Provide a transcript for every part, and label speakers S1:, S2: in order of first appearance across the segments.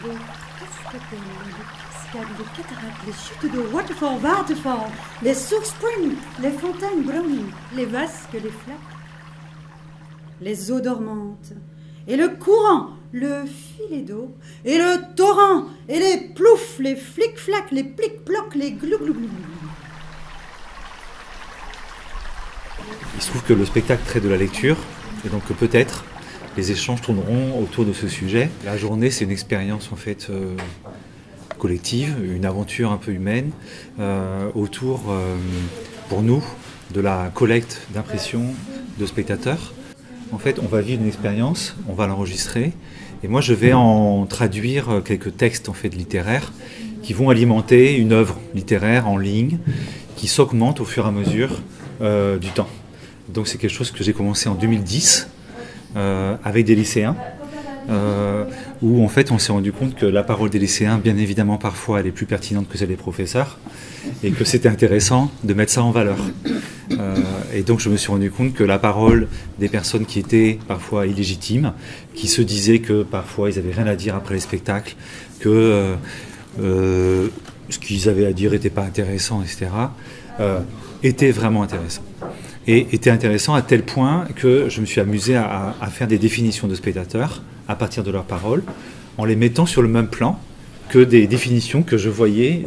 S1: les cataractes, les chutes de waterfall, les sources spring, les fontaines browning, les vasques, les flaques, les eaux dormantes, et le courant, le filet d'eau, et le torrent, et les ploufs, les flic-flacs, les plic-plocs, les glou-glou-glou.
S2: Il se trouve que le spectacle traite de la lecture, et donc peut-être les échanges tourneront autour de ce sujet. La journée, c'est une expérience en fait collective, une aventure un peu humaine, autour, pour nous, de la collecte d'impressions de spectateurs. En fait, on va vivre une expérience, on va l'enregistrer, et moi je vais en traduire quelques textes en fait littéraires qui vont alimenter une œuvre littéraire en ligne qui s'augmente au fur et à mesure du temps. Donc c'est quelque chose que j'ai commencé en 2010 avec des lycéens, où en fait on s'est rendu compte que la parole des lycéens, bien évidemment parfois elle est plus pertinente que celle des professeurs, et que c'était intéressant de mettre ça en valeur. Et donc je me suis rendu compte que la parole des personnes qui étaient parfois illégitimes, qui se disaient que parfois ils n'avaient rien à dire après les spectacles, que ce qu'ils avaient à dire n'était pas intéressant, etc., était vraiment intéressant. Et était intéressant à tel point que je me suis amusé à faire des définitions de spectateurs à partir de leurs paroles, en les mettant sur le même plan que des définitions que je voyais,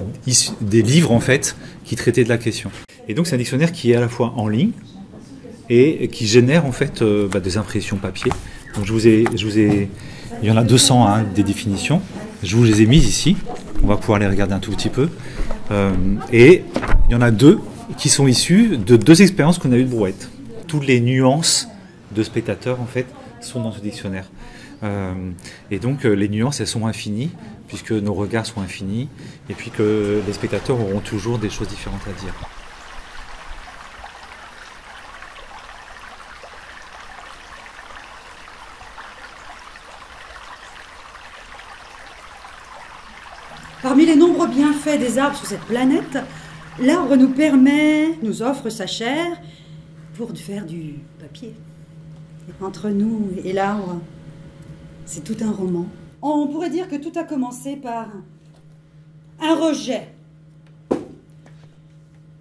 S2: des livres en fait, qui traitaient de la question. Et donc c'est un dictionnaire qui est à la fois en ligne et qui génère en fait des impressions papier. Donc il y en a 200 hein, des définitions. Je vous les ai mises ici. On va pouvoir les regarder un tout petit peu. Et il y en a 2 qui sont issus de 2 expériences qu'on a eues de Brouette. Toutes les nuances de spectateurs en fait sont dans ce dictionnaire. Et donc les nuances elles sont infinies puisque nos regards sont infinis et puis que les spectateurs auront toujours des choses différentes à dire.
S1: Parmi les nombreux bienfaits des arbres sur cette planète, l'arbre nous offre sa chair pour faire du papier. Et entre nous et l'arbre, c'est tout un roman. On pourrait dire que tout a commencé par un rejet.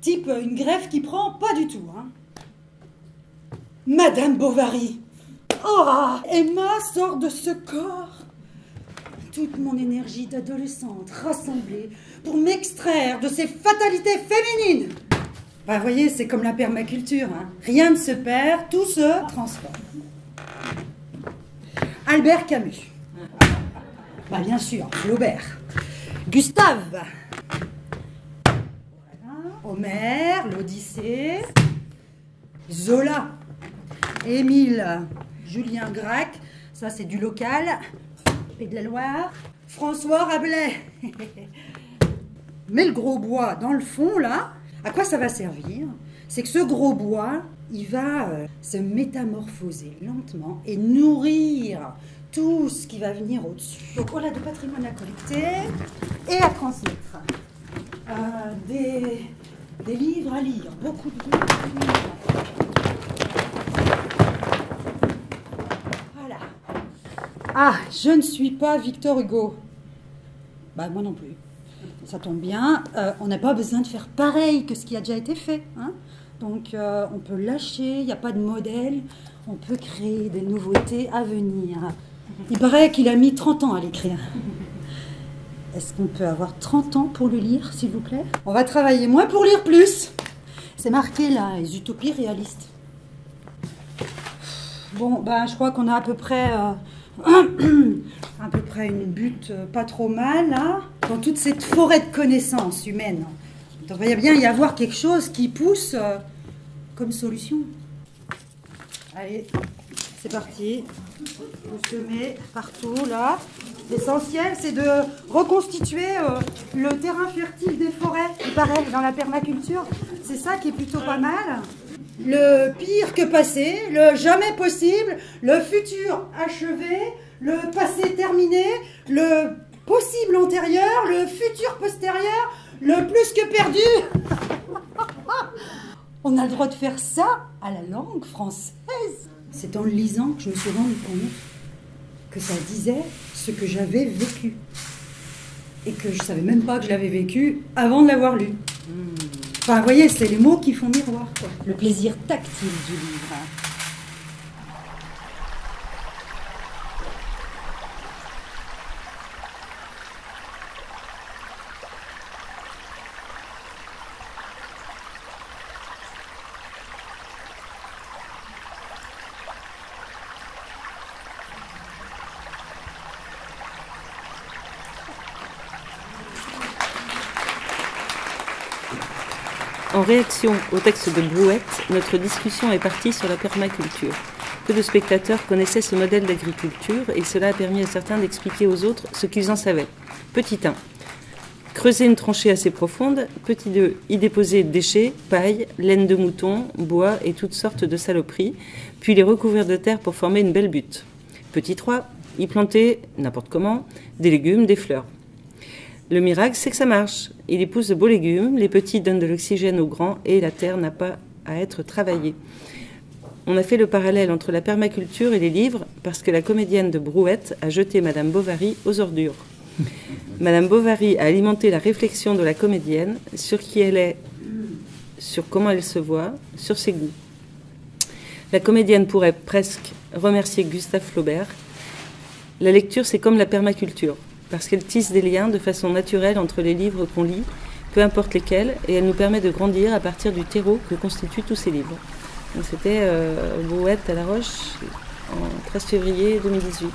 S1: Type une greffe qui prend pas du tout. Hein. Madame Bovary. Oh, Emma sort de ce corps. Toute mon énergie d'adolescente rassemblée pour m'extraire de ces fatalités féminines. Bah, vous voyez, c'est comme la permaculture. Hein. Rien ne se perd, tout se transforme. Albert Camus. Bah, bien sûr, Flaubert. Gustave. Voilà. Homère, l'Odyssée. Zola. Émile. Julien Gracq. Ça, c'est du local. Pays de la Loire. François Rabelais. Mais le gros bois, dans le fond, là, à quoi ça va servir? C'est que ce gros bois, il va se métamorphoser lentement et nourrir tout ce qui va venir au-dessus. Donc voilà du patrimoine à collecter et à transmettre. Des livres à lire, beaucoup de livres à lire. Voilà. Ah, je ne suis pas Victor Hugo. Bah moi non plus. Ça tombe bien, on n'a pas besoin de faire pareil que ce qui a déjà été fait. Hein. Donc on peut lâcher, il n'y a pas de modèle, on peut créer des nouveautés à venir. Il paraît qu'il a mis 30 ans à l'écrire. Est-ce qu'on peut avoir 30 ans pour le lire, s'il vous plaît? On va travailler moins pour lire plus. C'est marqué là, les utopies réalistes. Bon, ben je crois qu'on a à peu près une butte pas trop mal, là, dans toute cette forêt de connaissances humaines. Il devrait bien y avoir quelque chose qui pousse comme solution. Allez, c'est parti. Vous semez partout, là. L'essentiel, c'est de reconstituer le terrain fertile des forêts, il paraît, dans la permaculture. C'est ça qui est plutôt pas mal. Le pire que passé, le jamais possible, le futur achevé, le passé terminé, le possible antérieur, le futur postérieur, le plus que perdu. On a le droit de faire ça à la langue française. C'est en le lisant que je me suis rendu compte que ça disait ce que j'avais vécu. et que je savais même pas que je l'avais vécu avant de l'avoir lu. Enfin, vous voyez, c'est les mots qui font miroir, quoi. Le plaisir tactile du livre.
S3: En réaction au texte de Brouette, notre discussion est partie sur la permaculture. Peu de spectateurs connaissaient ce modèle d'agriculture et cela a permis à certains d'expliquer aux autres ce qu'ils en savaient. Petit 1. Creuser une tranchée assez profonde. Petit 2. Y déposer déchets, paille, laine de mouton, bois et toutes sortes de saloperies, puis les recouvrir de terre pour former une belle butte. Petit 3. Y planter, n'importe comment, des légumes, des fleurs. Le miracle, c'est que ça marche. Il épouse de beaux légumes, les petits donnent de l'oxygène aux grands et la terre n'a pas à être travaillée. On a fait le parallèle entre la permaculture et les livres parce que la comédienne de Brouette a jeté Madame Bovary aux ordures. Madame Bovary a alimenté la réflexion de la comédienne sur qui elle est, sur comment elle se voit, sur ses goûts. La comédienne pourrait presque remercier Gustave Flaubert. La lecture, c'est comme la permaculture, parce qu'elle tisse des liens de façon naturelle entre les livres qu'on lit, peu importe lesquels, et elle nous permet de grandir à partir du terreau que constituent tous ces livres. Donc c'était Brouette à La Roche en 13 février 2018.